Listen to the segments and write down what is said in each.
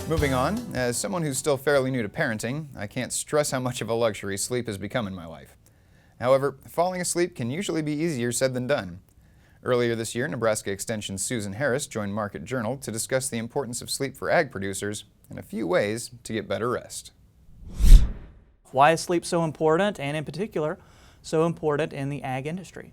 Moving on, as someone who's still fairly new to parenting, I can't stress how much of a luxury sleep has become in my life. However, falling asleep can usually be easier said than done. Earlier this year, Nebraska Extension's Susan Harris joined Market Journal to discuss the importance of sleep for ag producers and a few ways to get better rest. Why is sleep so important, and in particular, so important in the ag industry?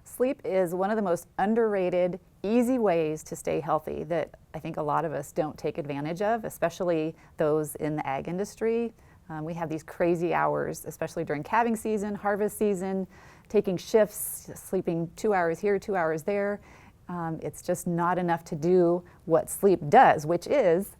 Sleep is one of the most underrated, easy ways to stay healthy that I think a lot of us don't take advantage of, especially those in the ag industry. We have these crazy hours, especially during calving season, harvest season, taking shifts, sleeping 2 hours here, 2 hours there. It's just not enough to do what sleep does, which is,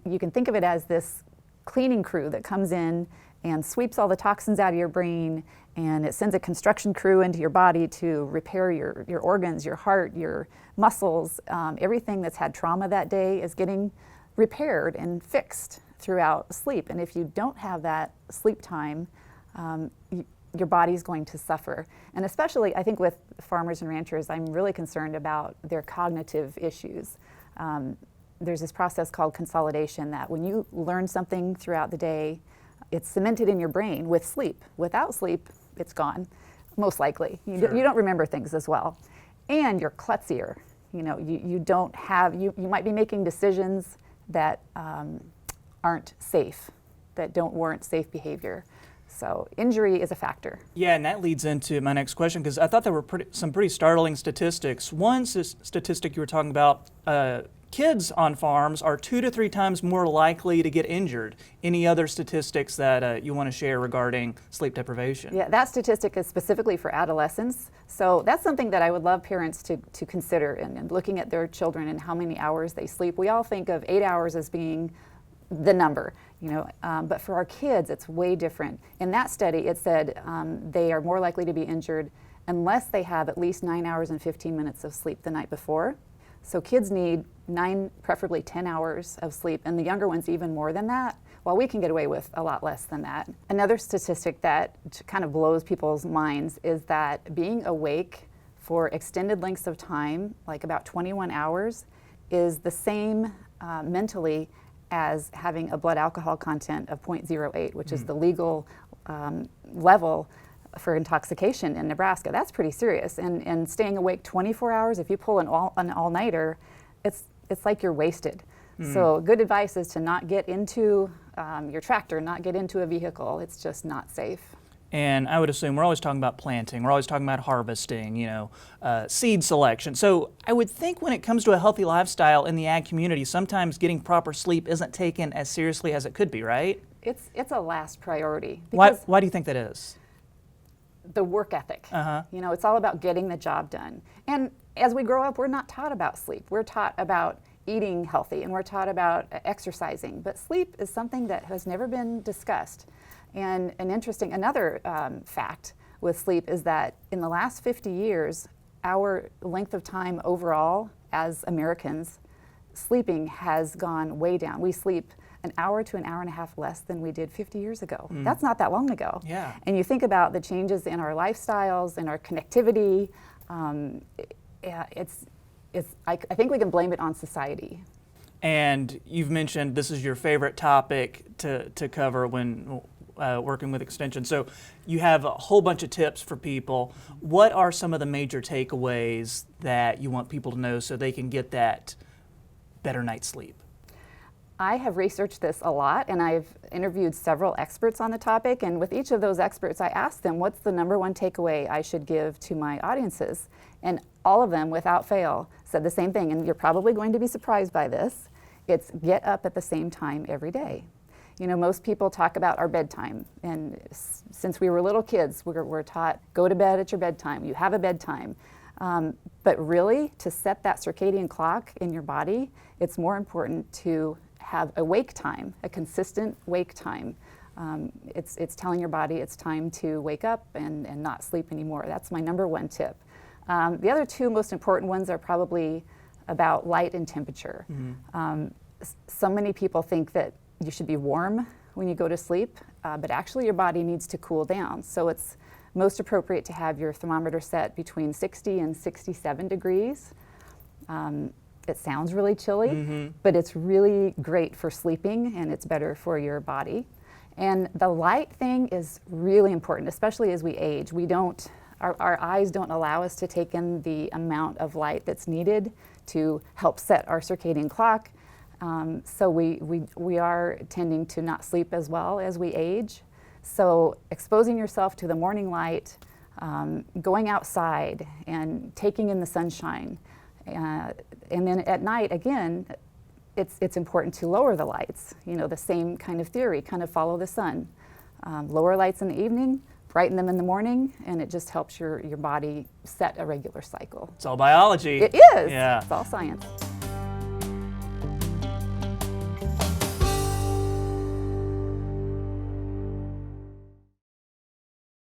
you can think of it as this cleaning crew that comes in and sweeps all the toxins out of your brain, and it sends a construction crew into your body to repair your organs, your heart, your muscles. Everything that's had trauma that day is getting repaired and fixed throughout sleep. And if you don't have that sleep time, your body's going to suffer. And especially, I think with farmers and ranchers, I'm really concerned about their cognitive issues. There's this process called consolidation that when you learn something throughout the day, it's cemented in your brain with sleep. Without sleep, it's gone, most likely. You don't remember things as well. And you're klutzier. You know, you don't have, you might be making decisions that aren't safe, that don't warrant safe behavior. So injury is a factor. Yeah, and that leads into my next question, because I thought there were some pretty startling statistics. One statistic you were talking about, kids on farms are 2 to 3 times more likely to get injured. Any other statistics that you want to share regarding sleep deprivation? Yeah, that statistic is specifically for adolescents. So that's something that I would love parents to consider in looking at their children and how many hours they sleep. We all think of 8 hours as being the number, you know, but for our kids, it's way different. In that study, it said they are more likely to be injured unless they have at least 9 hours and 15 minutes of sleep the night before. So kids need 9, preferably 10 hours of sleep, and the younger ones even more than that, while we can get away with a lot less than that. Another statistic that kind of blows people's minds is that being awake for extended lengths of time, like about 21 hours, is the same mentally as having a blood alcohol content of 0.08, which is the legal level for intoxication in Nebraska. That's pretty serious. And staying awake 24 hours, if you pull an all-nighter, it's like you're wasted. So good advice is to not get into your tractor, not get into a vehicle. It's just not safe. And I would assume we're always talking about planting, we're always talking about harvesting, you know, seed selection. So I would think when it comes to a healthy lifestyle in the ag community, sometimes getting proper sleep isn't taken as seriously as it could be, right? It's a last priority. Why do you think that is? The work ethic. You know, it's all about getting the job done. And as we grow up, we're not taught about sleep. We're taught about eating healthy, and we're taught about exercising. But sleep is something that has never been discussed. And another fact with sleep is that in the last 50 years, our length of time overall as Americans sleeping has gone way down. We sleep an hour to an hour and a half less than we did 50 years ago. That's not that long ago. Yeah. And you think about the changes in our lifestyles and our connectivity. I think we can blame it on society. And you've mentioned this is your favorite topic to cover when working with Extension. So you have a whole bunch of tips for people. What are some of the major takeaways that you want people to know so they can get that better night's sleep? I have researched this a lot, and I've interviewed several experts on the topic, and with each of those experts I asked them, what's the number one takeaway I should give to my audiences? And all of them, without fail, said the same thing, and you're probably going to be surprised by this. It's get up at the same time every day. You know, most people talk about our bedtime, and since we were little kids, we're taught, go to bed at your bedtime, you have a bedtime. But really, to set that circadian clock in your body, it's more important to have a wake time, a consistent wake time. It's telling your body it's time to wake up and not sleep anymore. That's my number one tip. The other two most important ones are probably about light and temperature. So many people think that you should be warm when you go to sleep, but actually your body needs to cool down. So it's most appropriate to have your thermometer set between 60 and 67 degrees. It sounds really chilly, but it's really great for sleeping, and it's better for your body. And the light thing is really important, especially as we age. Our eyes don't allow us to take in the amount of light that's needed to help set our circadian clock. So we are tending to not sleep as well as we age. So exposing yourself to the morning light, going outside and taking in the sunshine, and then at night, again, it's important to lower the lights. You know, the same kind of theory, kind of follow the sun. Lower lights in the evening, brighten them in the morning, and it just helps your body set a regular cycle. It's all biology. It is. Yeah. It's all science.